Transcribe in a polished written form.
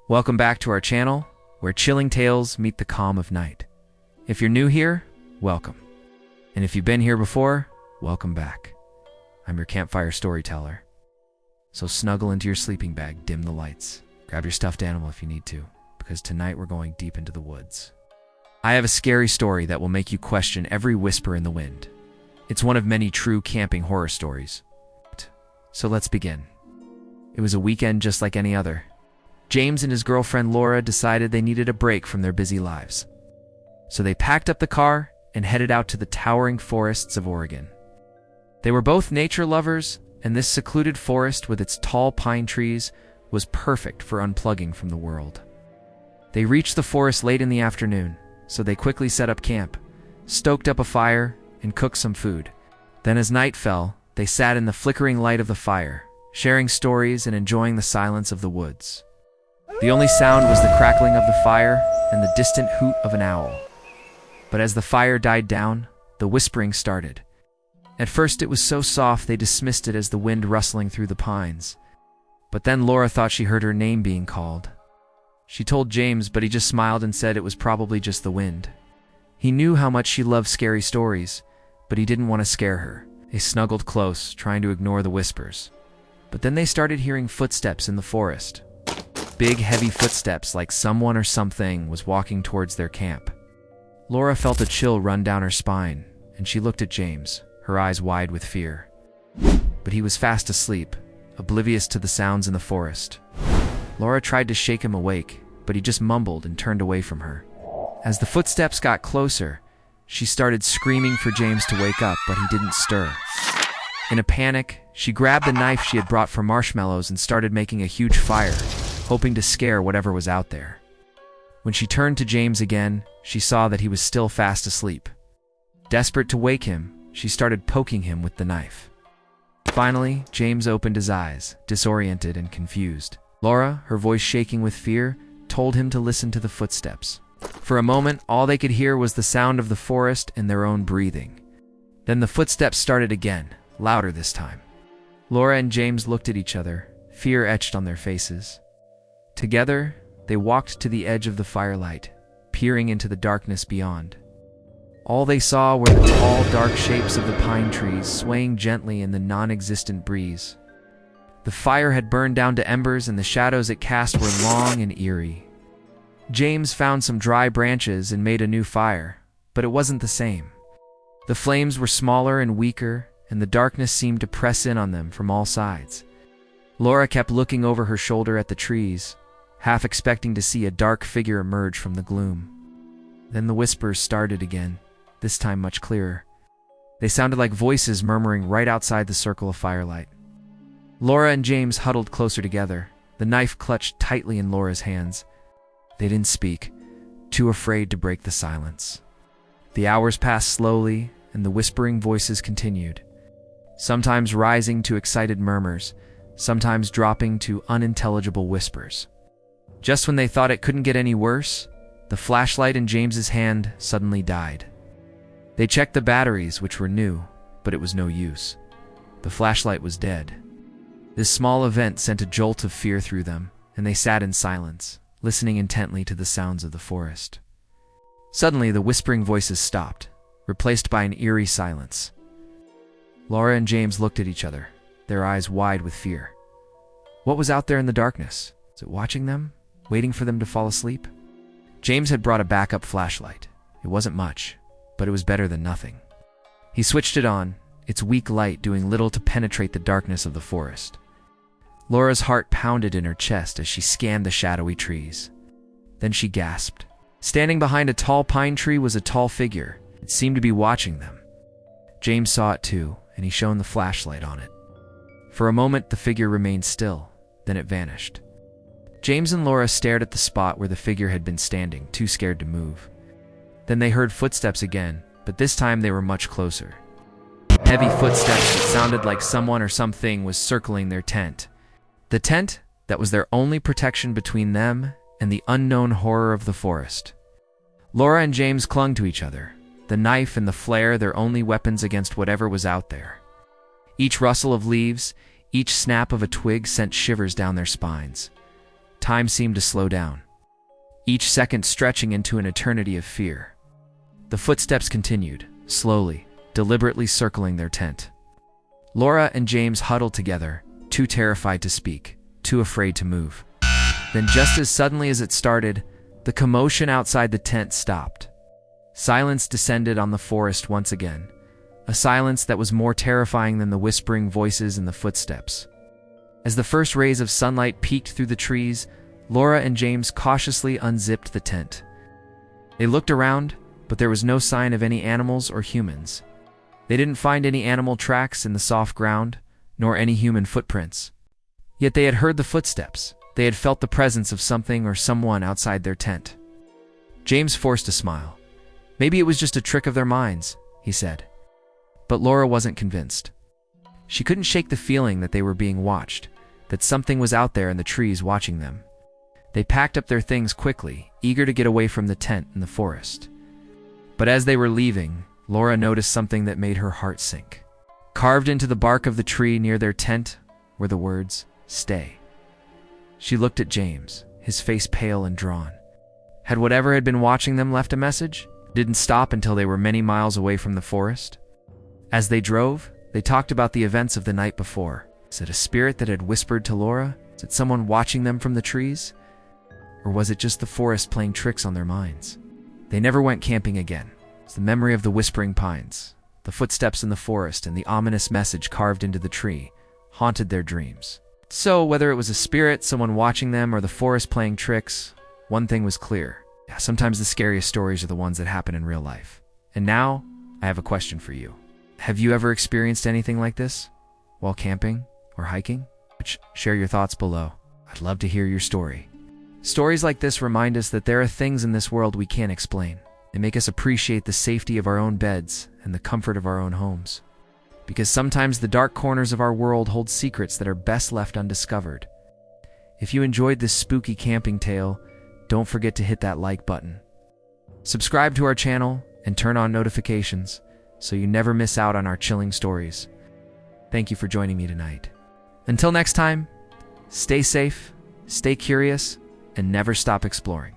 Welcome back to our channel, where chilling tales meet the calm of night. If you're new here, welcome. And if you've been here before, welcome back. I'm your campfire storyteller. So snuggle into your sleeping bag, dim the lights, grab your stuffed animal if you need to, because tonight we're going deep into the woods. I have a scary story that will make you question every whisper in the wind. It's one of many true camping horror stories. So let's begin. It was a weekend just like any other. James and his girlfriend Laura decided they needed a break from their busy lives. So they packed up the car and headed out to the towering forests of Oregon. They were both nature lovers, and this secluded forest with its tall pine trees was perfect for unplugging from the world. They reached the forest late in the afternoon, so they quickly set up camp, stoked up a fire, and cooked some food. Then as night fell, they sat in the flickering light of the fire, sharing stories and enjoying the silence of the woods. The only sound was the crackling of the fire and the distant hoot of an owl. But as the fire died down, the whispering started. At first it was so soft they dismissed it as the wind rustling through the pines. But then Laura thought she heard her name being called. She told James, but he just smiled and said it was probably just the wind. He knew how much she loved scary stories, but he didn't want to scare her. They snuggled close, trying to ignore the whispers. But then they started hearing footsteps in the forest. Big, heavy footsteps like someone or something was walking towards their camp. Laura felt a chill run down her spine, and she looked at James, her eyes wide with fear. But he was fast asleep, oblivious to the sounds in the forest. Laura tried to shake him awake, but he just mumbled and turned away from her. As the footsteps got closer, she started screaming for James to wake up, but he didn't stir. In a panic, she grabbed the knife she had brought for marshmallows and started making a huge fire, hoping to scare whatever was out there. When she turned to James again, she saw that he was still fast asleep. Desperate to wake him, she started poking him with the knife. Finally, James opened his eyes, disoriented and confused. Laura, her voice shaking with fear, told him to listen to the footsteps. For a moment, all they could hear was the sound of the forest and their own breathing. Then the footsteps started again, louder this time. Laura and James looked at each other, fear etched on their faces. Together, they walked to the edge of the firelight, peering into the darkness beyond. All they saw were the tall, dark shapes of the pine trees swaying gently in the non-existent breeze. The fire had burned down to embers, and the shadows it cast were long and eerie. James found some dry branches and made a new fire, but it wasn't the same. The flames were smaller and weaker, and the darkness seemed to press in on them from all sides. Laura kept looking over her shoulder at the trees, half expecting to see a dark figure emerge from the gloom. Then the whispers started again, this time much clearer. They sounded like voices murmuring right outside the circle of firelight. Laura and James huddled closer together, the knife clutched tightly in Laura's hands. They didn't speak, too afraid to break the silence. The hours passed slowly, and the whispering voices continued, sometimes rising to excited murmurs, sometimes dropping to unintelligible whispers. Just when they thought it couldn't get any worse, the flashlight in James's hand suddenly died. They checked the batteries, which were new, but it was no use. The flashlight was dead. This small event sent a jolt of fear through them, and they sat in silence, listening intently to the sounds of the forest. Suddenly, the whispering voices stopped, replaced by an eerie silence. Laura and James looked at each other, their eyes wide with fear. What was out there in the darkness? Was it watching them? Waiting for them to fall asleep? James had brought a backup flashlight. It wasn't much, but it was better than nothing. He switched it on, its weak light doing little to penetrate the darkness of the forest. Laura's heart pounded in her chest as she scanned the shadowy trees. Then she gasped. Standing behind a tall pine tree was a tall figure. It seemed to be watching them. James saw it too, and he shone the flashlight on it. For a moment, the figure remained still, then it vanished. James and Laura stared at the spot where the figure had been standing, too scared to move. Then they heard footsteps again, but this time they were much closer. Heavy footsteps that sounded like someone or something was circling their tent. The tent that was their only protection between them and the unknown horror of the forest. Laura and James clung to each other, the knife and the flare their only weapons against whatever was out there. Each rustle of leaves, each snap of a twig sent shivers down their spines. Time seemed to slow down, each second stretching into an eternity of fear. The footsteps continued, slowly, deliberately circling their tent. Laura and James huddled together, too terrified to speak, too afraid to move. Then just as suddenly as it started, the commotion outside the tent stopped. Silence descended on the forest once again, a silence that was more terrifying than the whispering voices and the footsteps. As the first rays of sunlight peeked through the trees, Laura and James cautiously unzipped the tent. They looked around, but there was no sign of any animals or humans. They didn't find any animal tracks in the soft ground, nor any human footprints. Yet they had heard the footsteps. They had felt the presence of something or someone outside their tent. James forced a smile. Maybe it was just a trick of their minds, he said. But Laura wasn't convinced. She couldn't shake the feeling that they were being watched, that something was out there in the trees watching them. They packed up their things quickly, eager to get away from the tent in the forest. But as they were leaving, Laura noticed something that made her heart sink. Carved into the bark of the tree near their tent were the words, "Stay." She looked at James, his face pale and drawn. Had whatever had been watching them left a message? Didn't stop until they were many miles away from the forest? As they drove, they talked about the events of the night before. Was it a spirit that had whispered to Laura? Was it someone watching them from the trees? Or was it just the forest playing tricks on their minds? They never went camping again. It's the memory of the whispering pines, the footsteps in the forest, and the ominous message carved into the tree haunted their dreams. So, whether it was a spirit, someone watching them, or the forest playing tricks, one thing was clear. Yeah, sometimes the scariest stories are the ones that happen in real life. And now, I have a question for you. Have you ever experienced anything like this while camping or hiking? Share your thoughts below. I'd love to hear your story. Stories like this remind us that there are things in this world we can't explain. They make us appreciate the safety of our own beds and the comfort of our own homes. Because sometimes the dark corners of our world hold secrets that are best left undiscovered. If you enjoyed this spooky camping tale, don't forget to hit that like button. Subscribe to our channel and turn on notifications so you never miss out on our chilling stories. Thank you for joining me tonight. Until next time, stay safe, stay curious, and never stop exploring.